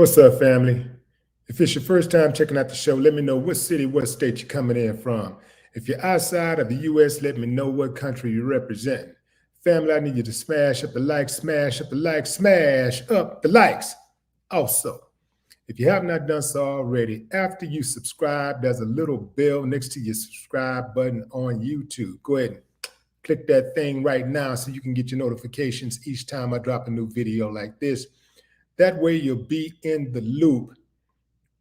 What's up, family? If it's your first time checking out the show, let me know what city, what state you're coming in from. If you're outside of the U.S., let me know what country you represent. Family, I need you to smash up the likes, smash up the likes, smash up the likes. Also, if you have not done so already, after you subscribe, there's a little bell next to your subscribe button on YouTube. Go ahead and click that thing right now so you can get your notifications each time I drop a new video like this. That way you'll be in the loop.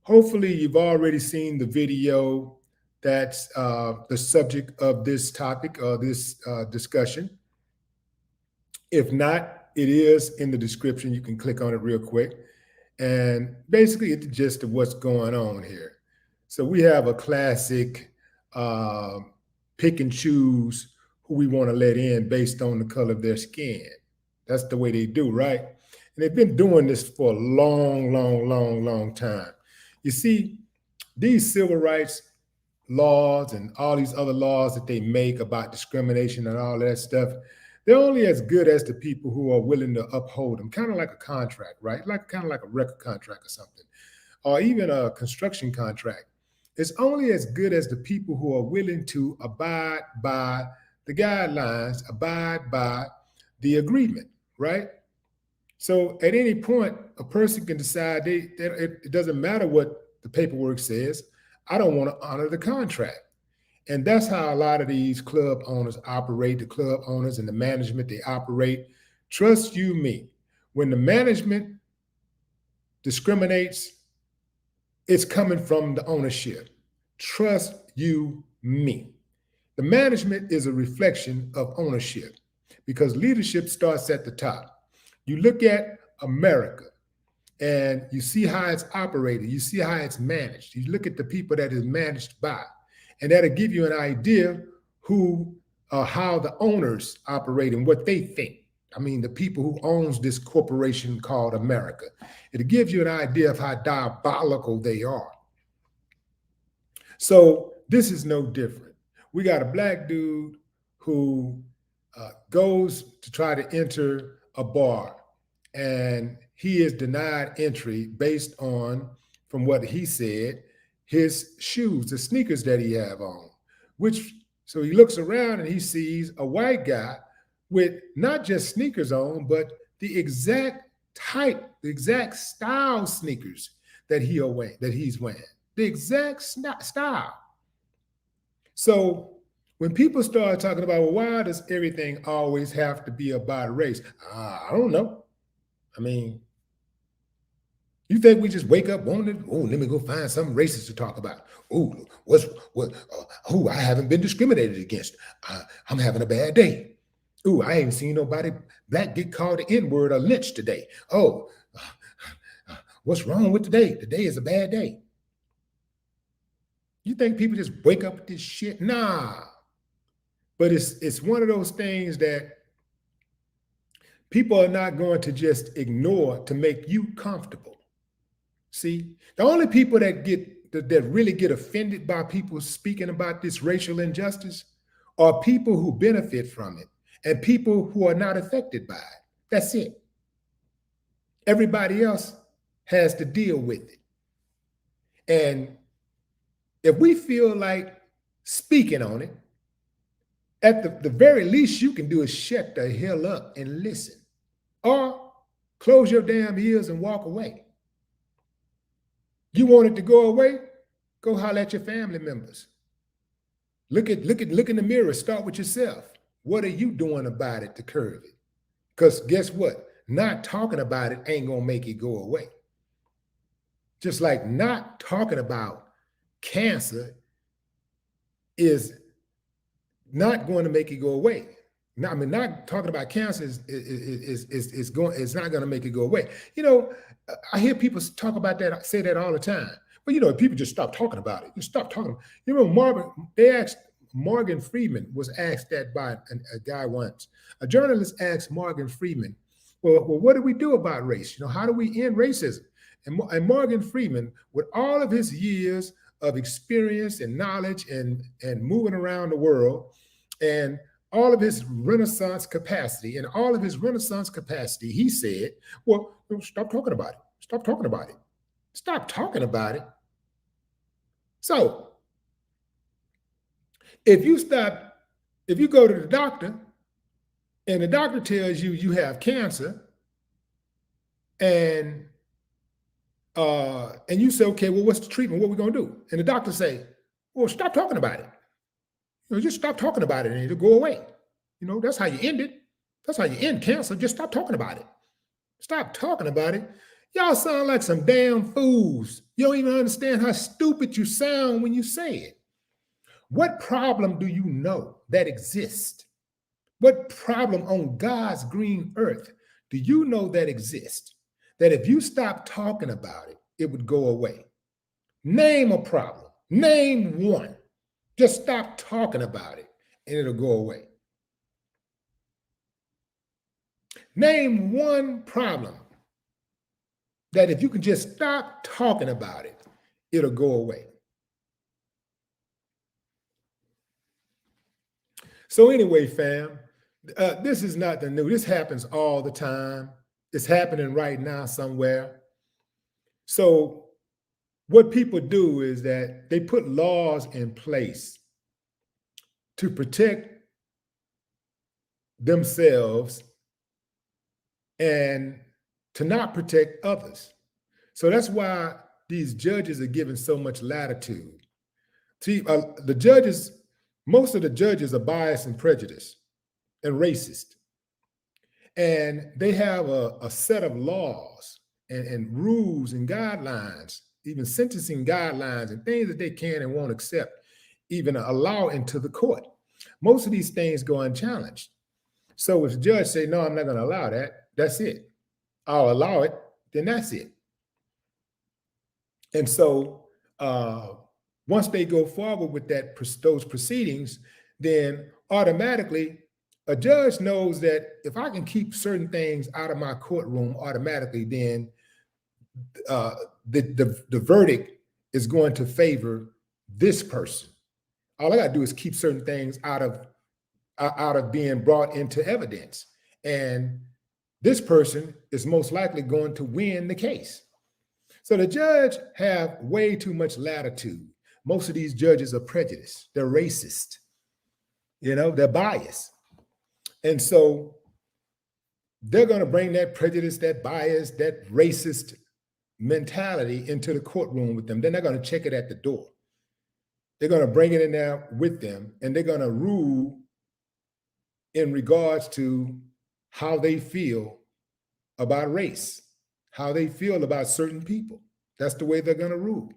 Hopefully you've already seen the video that's the subject of this topic or this discussion. If not, it is in the description. You can click on it real quick. And basically it's the gist of what's going on here. So we have a classic pick and choose who we want to let in based on the color of their skin. That's the way they do, right? And they've been doing this for a long time. You see, these civil rights laws and all these other laws that they make about discrimination and all that stuff, they're only as good as the people who are willing to uphold them, kind of like a contract, right? Kind of like a record contract or something, or even a construction contract. It's only as good as the people who are willing to abide by the guidelines, abide by the agreement, right? So at any point, a person can decide it doesn't matter what the paperwork says. I don't want to honor the contract. And that's how a lot of these club owners operate, the club owners and the management, they operate. Trust you me, when the management discriminates, it's coming from the ownership. Trust you me. The management is a reflection of ownership because leadership starts at the top. You look at America and you see how it's operated. You see how it's managed. You look at the people that is managed by, and that'll give you an idea how the owners operate and what they think. I mean, the people who owns this corporation called America. It gives you an idea of how diabolical they are. So this is no different. We got a black dude who goes to try to enter a bar, and he is denied entry based on, from what he said, his shoes, the sneakers that he have on, so he looks around and he sees a white guy with not just sneakers on, but the exact type, the exact style sneakers that he's wearing, the exact style. So when people start talking about, well, why does everything always have to be about race? I don't know. I mean, you think we just wake up wanting, let me go find something racist to talk about. I haven't been discriminated against. I'm having a bad day. I ain't seen nobody black get called the N-word or lynched today. What's wrong with today? Today is a bad day. You think people just wake up with this shit? Nah. But it's one of those things that people are not going to just ignore to make you comfortable. See, the only people that really get offended by people speaking about this racial injustice are people who benefit from it and people who are not affected by it. That's it. Everybody else has to deal with it. And if we feel like speaking on it, at the very least you can do is shut the hell up and listen, or close your damn ears and walk away. You want it to go away? Go holler at your family members. Look in the mirror. Start with yourself. What are you doing about it to curb it? Because guess what? Not talking about it ain't gonna make it go away. Just like not talking about cancer is not going to make it go away. Now, I mean, not talking about cancer is not going to make it go away. You know, I hear people talk about that, say that all the time. But you know, people just stop talking about it. You stop talking. You know, Morgan Freeman was asked that by a guy once. A journalist asked Morgan Freeman, well, what do we do about race? You know, how do we end racism? And Morgan Freeman, with all of his years of experience and knowledge and moving around the world, and all of his Renaissance capacity, he said, well, stop talking about it. Stop talking about it. Stop talking about it. So if you go to the doctor and the doctor tells you you have cancer, and you say, okay, well, what's the treatment? What are we gonna do? And the doctor say, well, stop talking about it. Just stop talking about it and it'll go away. That's how you end it. That's how you end cancer. Just stop talking about it. Stop talking about it. Y'all sound like some damn fools. You don't even understand how stupid you sound when you say it. What problem do you know that exists? What problem on God's green earth do you know that exists? That if you stop talking about it, it would go away. Name a problem. Name one. Just stop talking about it and it'll go away. Name one problem that if you can just stop talking about it, it'll go away. So anyway, fam, this is nothing new. This happens all the time. It's happening right now somewhere. So what people do is that they put laws in place to protect themselves and to not protect others. So that's why these judges are given so much latitude. See, most of the judges are biased and prejudiced and racist. And they have a set of laws and rules and guidelines, even sentencing guidelines and things that they can and won't accept, even allow into the court. Most of these things go unchallenged. So if the judge say, no, I'm not going to allow that, that's it. I'll allow it, then that's it. And so once they go forward with those proceedings, then automatically a judge knows that if I can keep certain things out of my courtroom automatically, then the verdict is going to favor this person. All I got to do is keep certain things out of being brought into evidence. And this person is most likely going to win the case. So the judge have way too much latitude. Most of these judges are prejudiced. They're racist. They're biased. And so they're going to bring that prejudice, that bias, that racist mentality into the courtroom with them. Then they're going to check it at the door. They're going to bring it in there with them, and they're going to rule in regards to how they feel about race, how they feel about certain people. That's the way they're going to rule.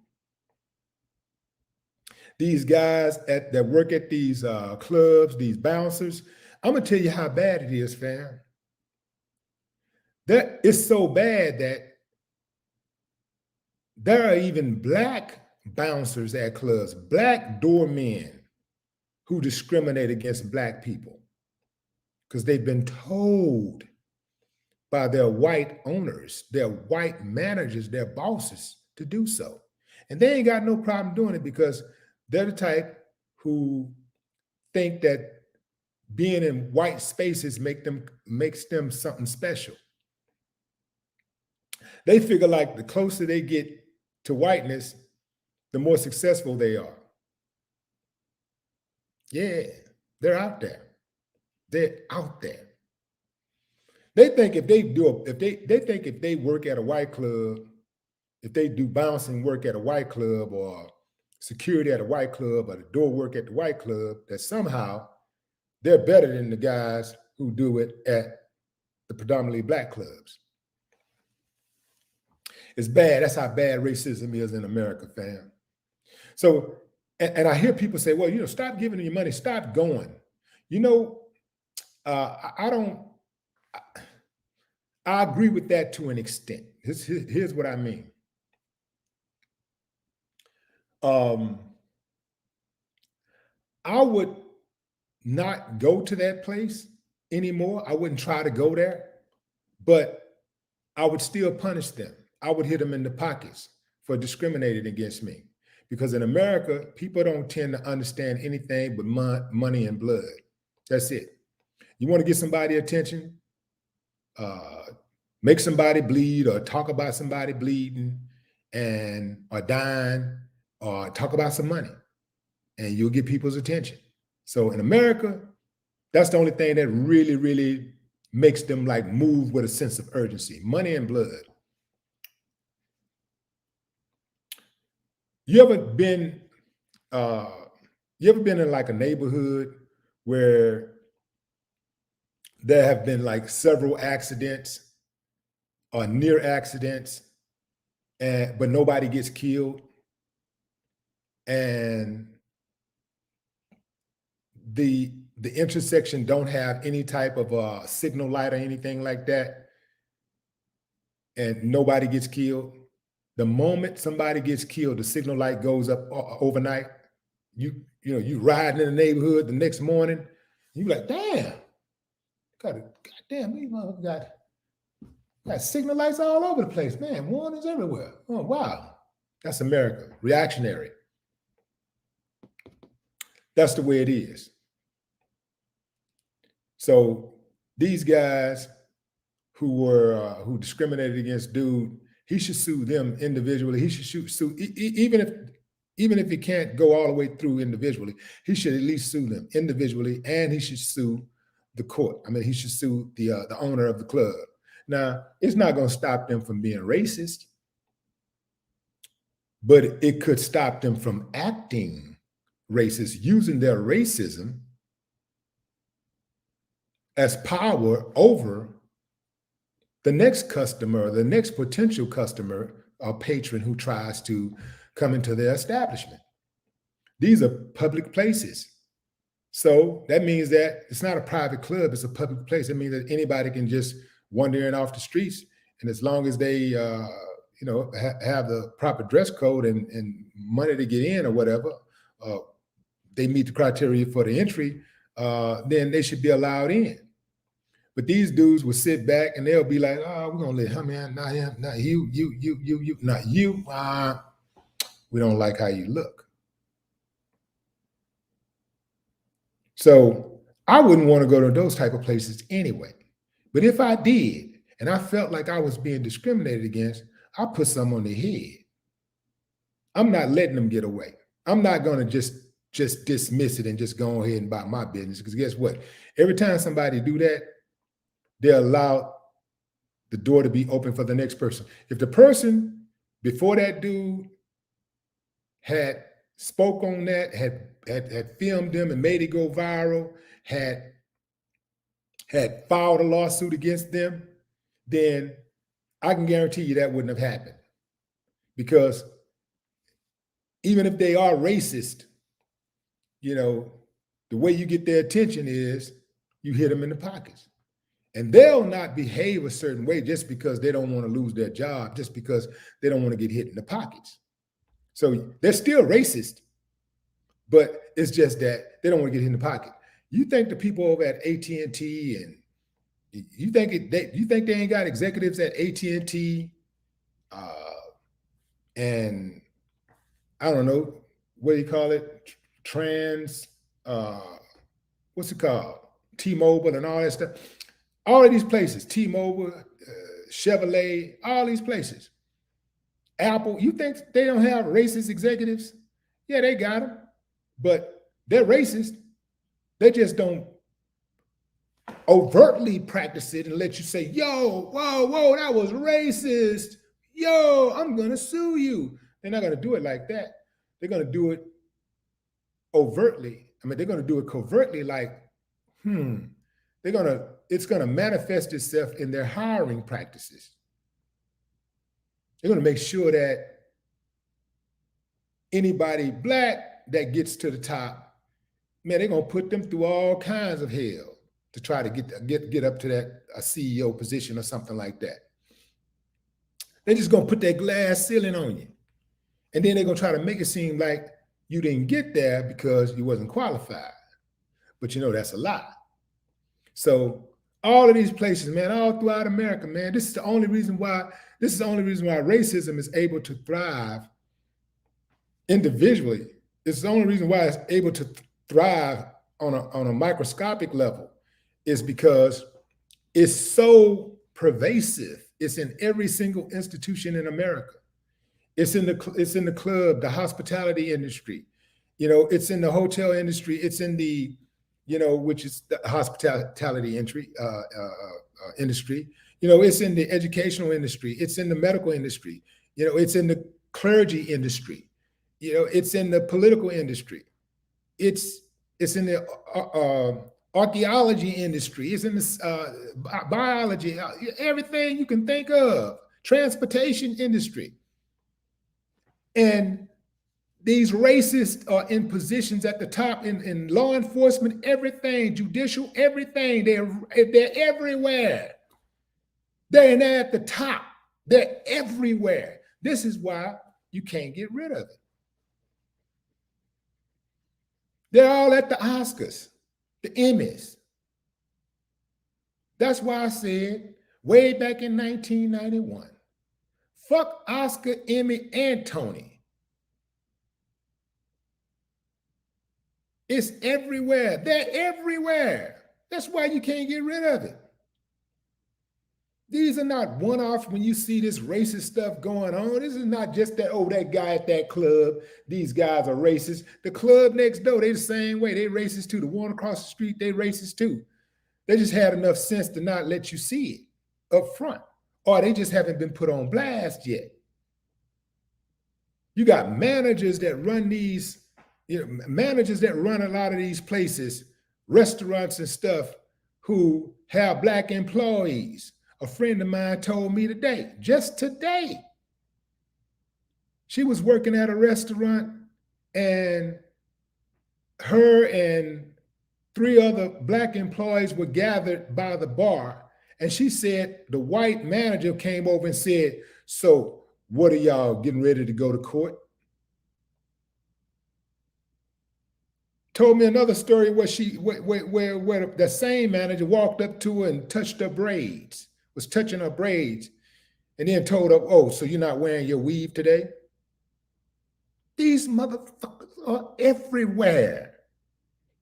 These guys that work at these clubs, these bouncers, I'm going to tell you how bad it is, fam. That it's so bad that there are even black bouncers at clubs, black doormen who discriminate against black people because they've been told by their white owners, their white managers, their bosses to do so. And they ain't got no problem doing it because they're the type who think that being in white spaces makes them something special. They figure like the closer they get to whiteness, the more successful they are. Yeah, they're out there. They're out there. They think if they work at a white club, if they do bouncing work at a white club or security at a white club or the door work at the white club, that somehow they're better than the guys who do it at the predominantly black clubs. It's bad. That's how bad racism is in America, fam. So, and I hear people say, well, stop giving them your money, stop going. I agree with that to an extent. Here's what I mean. I would not go to that place anymore. I wouldn't try to go there, but I would still punish them. I would hit them in the pockets for discriminating against me. Because in America, people don't tend to understand anything but money and blood. That's it. You want to get somebody attention, make somebody bleed or talk about somebody bleeding, or dine or talk about some money, and you'll get people's attention. So in America, that's the only thing that really, really makes them like move with a sense of urgency, money and blood. You ever been in like a neighborhood where there have been like several accidents or near accidents, but nobody gets killed, and the intersection don't have any type of signal light or anything like that, and nobody gets killed? The moment somebody gets killed, the signal light goes up overnight. You riding in the neighborhood the next morning, you like, damn, goddamn, these motherfuckers got signal lights all over the place, man. Warnings everywhere. Oh wow, that's America, reactionary. That's the way it is. So these guys who discriminated against dude, he should sue them individually. He should sue even if he can't go all the way through individually, he should at least sue them individually, and he should sue the court. I mean, he should sue the owner of the club. Now, it's not going to stop them from being racist, but it could stop them from acting racist, using their racism as power over the next customer, the next potential customer or patron who tries to come into their establishment. These are public places. So that means that it's not a private club, it's a public place. It means that anybody can just wander in off the streets. And as long as they have the proper dress code and money to get in or whatever, they meet the criteria for the entry, then they should be allowed in. But these dudes will sit back and they'll be like, oh, we're gonna let him in, not him, not you, not you. We don't like how you look. So I wouldn't want to go to those type of places anyway. But if I did, and I felt like I was being discriminated against, I'll put some on their head. I'm not letting them get away. I'm not going to just dismiss it and just go ahead and buy my business, because guess what? Every time somebody do that, they allow the door to be open for the next person. If the person before that dude had spoke on that, had filmed them and made it go viral, had filed a lawsuit against them, then I can guarantee you that wouldn't have happened. Because even if they are racist, the way you get their attention is you hit them in the pockets. And they'll not behave a certain way just because they don't want to lose their job, just because they don't want to get hit in the pockets. So they're still racist, but it's just that they don't want to get hit in the pocket. You think the people over at AT&T and you think they ain't got executives at AT&T and I don't know, what do you call it? What's it called? T-Mobile and all that stuff. All of these places, T-Mobile, Chevrolet, all these places. Apple, you think they don't have racist executives? Yeah, they got them, but they're racist. They just don't overtly practice it and let you say, yo, whoa, that was racist. Yo, I'm going to sue you. They're not going to do it like that. They're going to do it overtly. I mean, they're going to do it covertly, like, it's going to manifest itself in their hiring practices. They're going to make sure that anybody Black that gets to the top, man, they're going to put them through all kinds of hell to try to get up to that a CEO position or something like that. They're just going to put that glass ceiling on you. And then they're going to try to make it seem like you didn't get there because you wasn't qualified. But that's a lie. So all of these places, man, all throughout America, man, this is the only reason why racism is able to thrive individually. It's the only reason why it's able to thrive on a microscopic level, is because it's so pervasive. It's in every single institution in America. It's in the club, the hospitality industry. You know, it's in the hotel industry. It's in the, you know, which is the hospitality industry. You know, it's in the educational industry. It's in the medical industry. You know, it's in the clergy industry. You know, it's in the political industry. It's it's in the archaeology industry. It's in the biology, everything you can think of, transportation industry. And these racists are in positions at the top in law enforcement, everything, judicial, everything. They're everywhere. They're at the top. They're everywhere. This is why you can't get rid of it. They're all at the Oscars, the Emmys. That's why I said way back in 1991, fuck Oscar, Emmy, and Tony. It's everywhere. They're everywhere. That's why you can't get rid of it. These are not one-offs when you see this racist stuff going on. This is not just that, oh, that guy at that club, these guys are racist. The club next door, they the same way. They racist too. The one across the street, they racist too. They just had enough sense to not let you see it up front. Or they just haven't been put on blast yet. You got managers that run these, managers that run a lot of these places, restaurants and stuff, who have Black employees. A friend of mine told me today, just today, she was working at a restaurant and her and 3 other Black employees were gathered by the bar. And she said the white manager came over and said, so what are y'all getting ready to go to court? Told me another story where where the same manager walked up to her and touched her braids, was touching her braids, and then told her, oh, so you're not wearing your weave today? These motherfuckers are everywhere.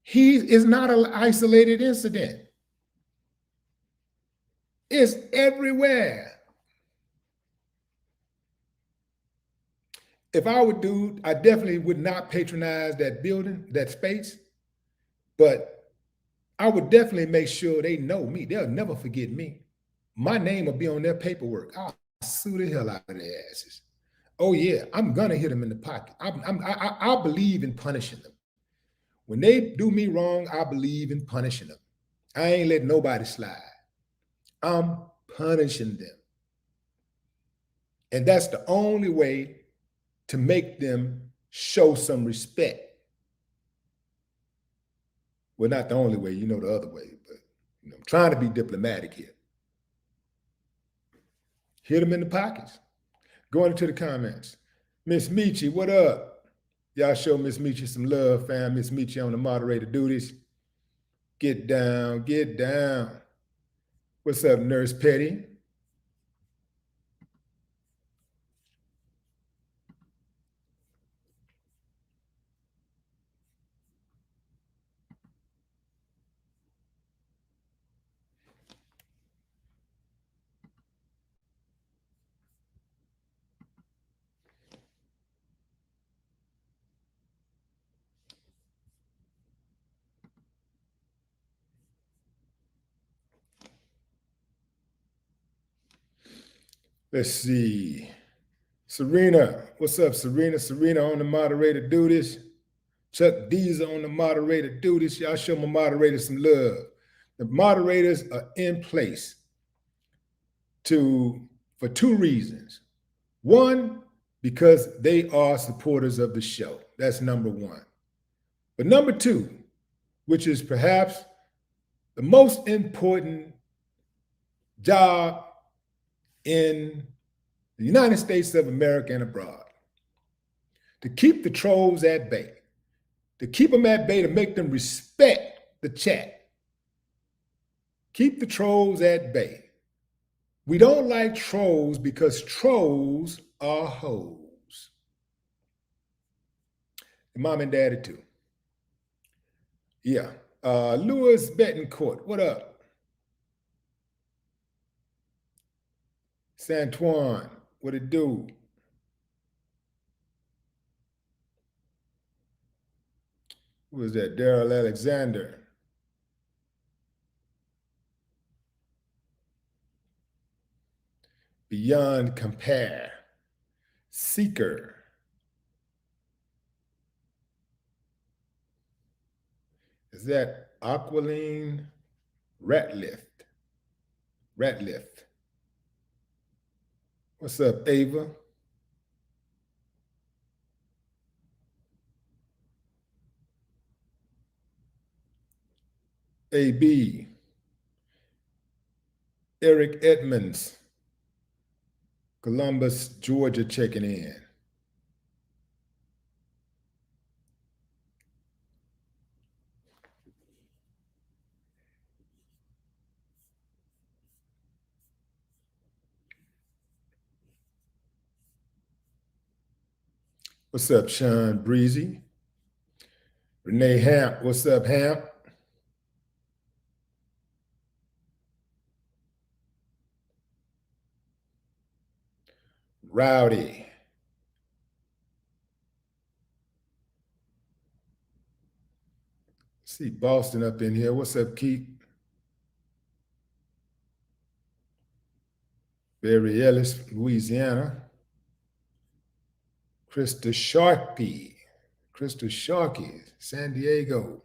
He is not an isolated incident. It's everywhere. If I were dude, I definitely would not patronize that building, that space, but I would definitely make sure they know me. They'll never forget me. My name will be on their paperwork. I'll sue the hell out of their asses. Oh yeah, I'm gonna hit them in the pocket. I believe in punishing them. When they do me wrong, I believe in punishing them. I ain't letting nobody slide. I'm punishing them. And that's the only way to make them show some respect. Well, not the only way, the other way, but I'm trying to be diplomatic here. Hit them in the pockets. Going into the comments. Miss Michi, what up? Y'all show Miss Michi some love, fam. Miss Michi on the moderator duties. Get down, get down. What's up, Nurse Petty? Let's see. Serena, what's up, Serena? Serena on the moderator duties. Chuck D's on the moderator duties. Y'all show my moderators some love. The moderators are in place for 2 reasons. One, because they are supporters of the show. That's number 1. But number 2, which is perhaps the most important job in the United States of America and abroad, to keep the trolls at bay, to keep them at bay, to make them respect the chat. Keep the trolls at bay. We don't like trolls because trolls are hoes. And mom and daddy too. Yeah. Louis Betancourt, what up? Santuan, what it do? Who was that? Daryl Alexander. Beyond compare. Seeker. Is that Aqualine Ratliff? What's up, Ava? AB. Eric Edmonds. Columbus, Georgia, checking in. What's up, Sean Breezy? Renee Hamp. What's up, Hamp? Rowdy. See Boston up in here. What's up, Keith? Barry Ellis, Louisiana. Krista Sharkey, San Diego.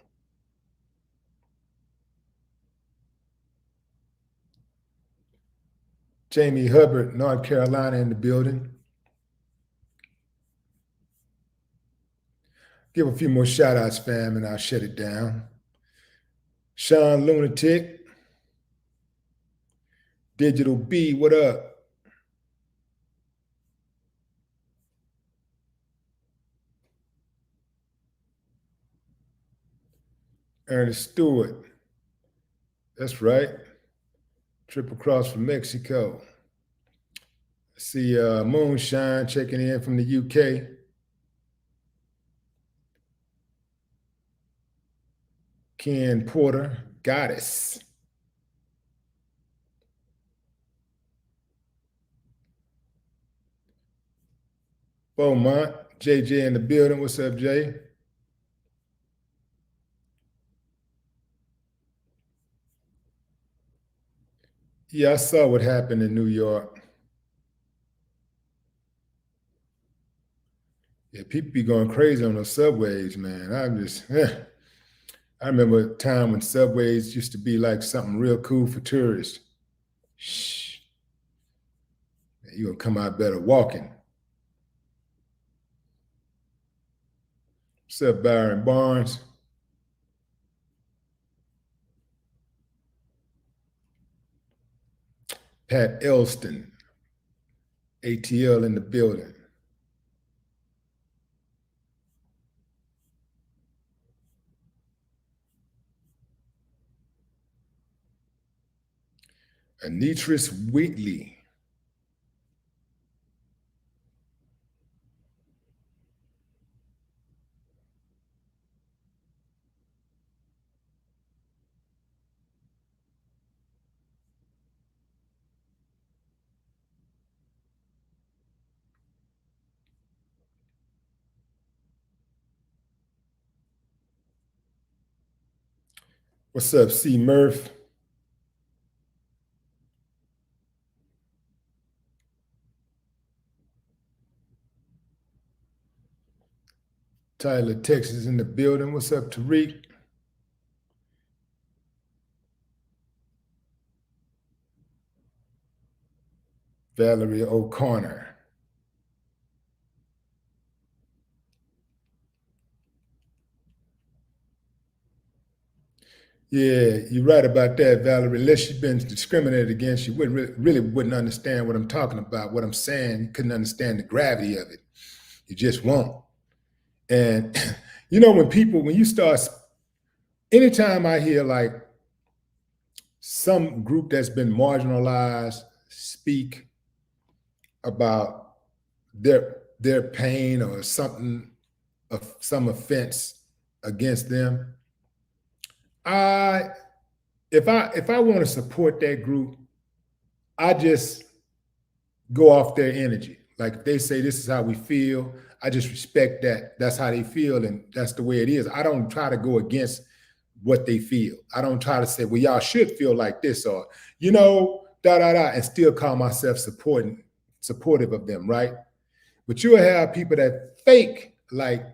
Jamie Hubbard, North Carolina in the building. Give a few more shout outs, fam, and I'll shut it down. Sean Lunatic. Digital B, what up? Ernest Stewart. That's right. Triple cross from Mexico. I see Moonshine checking in from the UK. Ken Porter, Goddess. Beaumont, JJ in the building. What's up, Jay? Yeah, I saw what happened in New York. Yeah, people be going crazy on those subways, man. I remember a time when subways used to be like something real cool for tourists. Shh, you're gonna come out better walking. What's up, Byron Barnes? Pat Elston, ATL in the building. Anitris Wheatley. What's up, C. Murph? Tyler, Texas in the building. What's up, Tariq? Valerie O'Connor. Yeah, you're right about that, Valerie. Unless she's been discriminated against, you really wouldn't understand what I'm talking about, what I'm saying. You couldn't understand the gravity of it. You just won't. And when you start, anytime I hear like some group that's been marginalized speak about their pain or something of some offense against them, if I want to support that group, I just go off their energy. Like if they say this is how we feel, I just respect that that's how they feel and that's the way it is. I don't try to go against what they feel. I don't try to say, well, y'all should feel like this or, da da da, and still call myself supportive of them, right? But you'll have people that fake like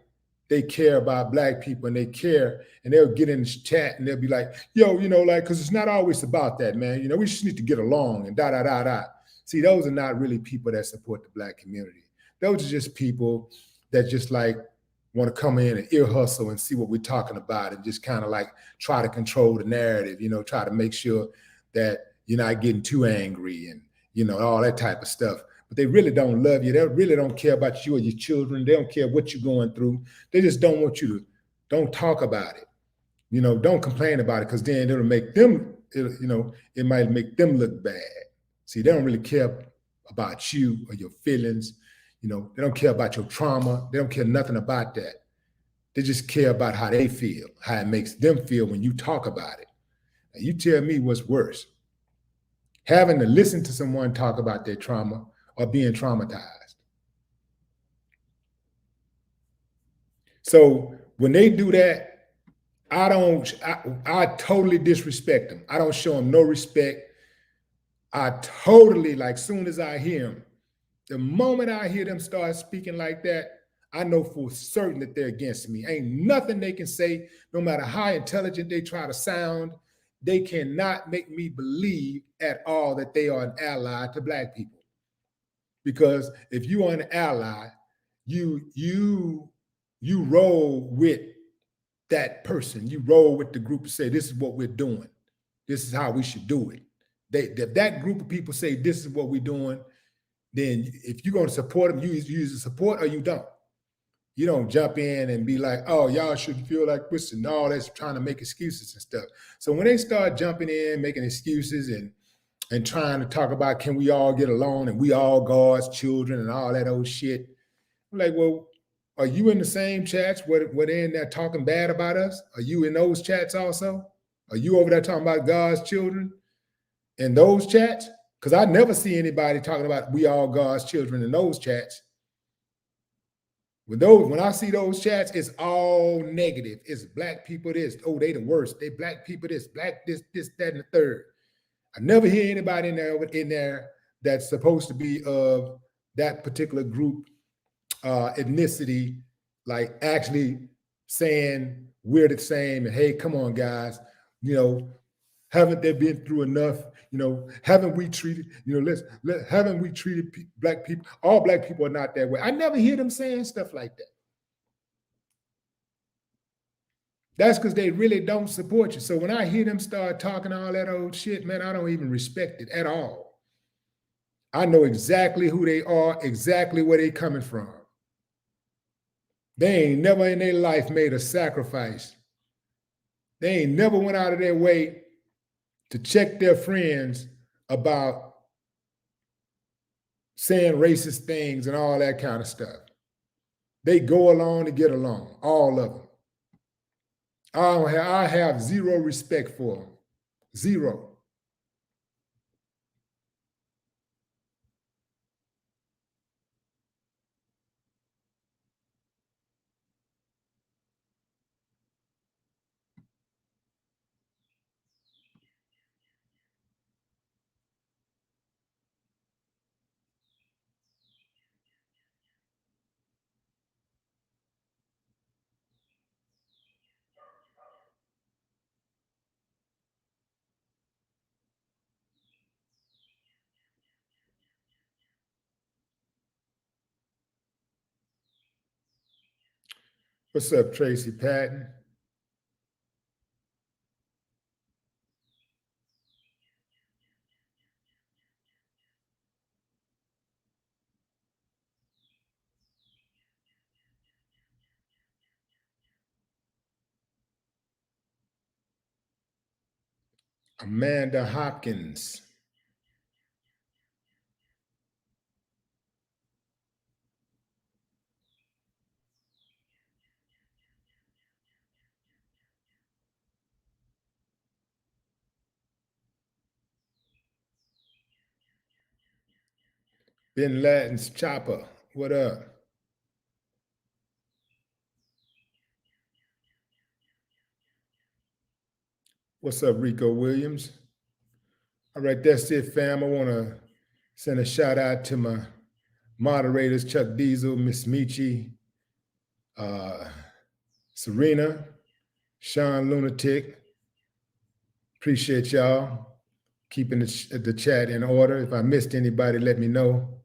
they care about black people and they care, and they'll get in this chat and they'll be like, yo, like, because it's not always about that, man. We just need to get along and da da da da. See, those are not really people that support the black community. Those are just people that just like want to come in and ear hustle and see what we're talking about and just kind of like try to control the narrative, try to make sure that you're not getting too angry and, all that type of stuff. But they really don't love you. They really don't care about you or your children. They don't care what you're going through. They just don't want you to, don't talk about it. Don't complain about it because then it'll make them, it might make them look bad. See, they don't really care about you or your feelings. They don't care about your trauma. They don't care nothing about that. They just care about how they feel, how it makes them feel when you talk about it. And you tell me what's worse, having to listen to someone talk about their trauma or being traumatized. So when they do that, I totally disrespect them. I don't show them no respect. I totally, like, soon as I hear them, the moment I hear them start speaking like that, I know for certain that they're against me. Ain't nothing they can say, no matter how intelligent they try to sound, they cannot make me believe at all that they are an ally to black people. Because if you are an ally, you roll with that person. You roll with the group and say, this is what we're doing. This is how we should do it. If that group of people say this is what we're doing, then if you're going to support them, you use the support or you don't. You don't jump in and be like, oh, y'all should feel like this and all that's trying to make excuses and stuff. So when they start jumping in, making excuses and trying to talk about can we all get along and we all God's children and all that old shit, I'm like, well, are you in the same chats where they're in there talking bad about us? Are you in those chats also? Are you over there talking about God's children in those chats? Because I never see anybody talking about we all God's children in those chats. When I see those chats, it's all negative. It's black people this. Oh, they the worst. They black people this, black this, that, and the third. I never hear anybody in there that's supposed to be of that particular group ethnicity, like actually saying we're the same and hey, come on, guys, haven't they been through enough? Haven't we treated, haven't we treated black people? All black people are not that way. I never hear them saying stuff like that. That's because they really don't support you. So when I hear them start talking all that old shit, man, I don't even respect it at all. I know exactly who they are, exactly where they coming from. They ain't never in their life made a sacrifice. They ain't never went out of their way to check their friends about saying racist things and all that kind of stuff. They go along to get along, all of them. I have zero respect for them. Zero. What's up, Tracy Patton? Amanda Hopkins. Bin Laden's chopper. What up? What's up, Rico Williams? All right, that's it, fam. I want to send a shout out to my moderators, Chuck Diesel, Miss Michi, Serena, Sean Lunatic. Appreciate y'all keeping the chat in order. If I missed anybody, let me know.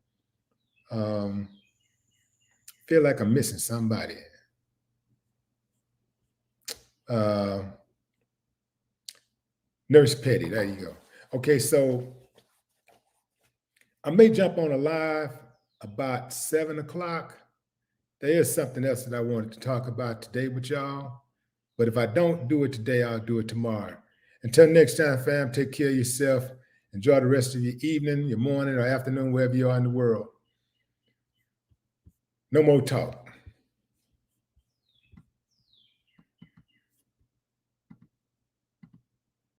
Feel like I'm missing somebody. Nurse Petty, there you go. Okay, so I may jump on a live about 7 o'clock. There is something else that I wanted to talk about today with y'all. But if I don't do it today, I'll do it tomorrow. Until next time, fam, take care of yourself. Enjoy the rest of your evening, your morning, or afternoon, wherever you are in the world. No more talk.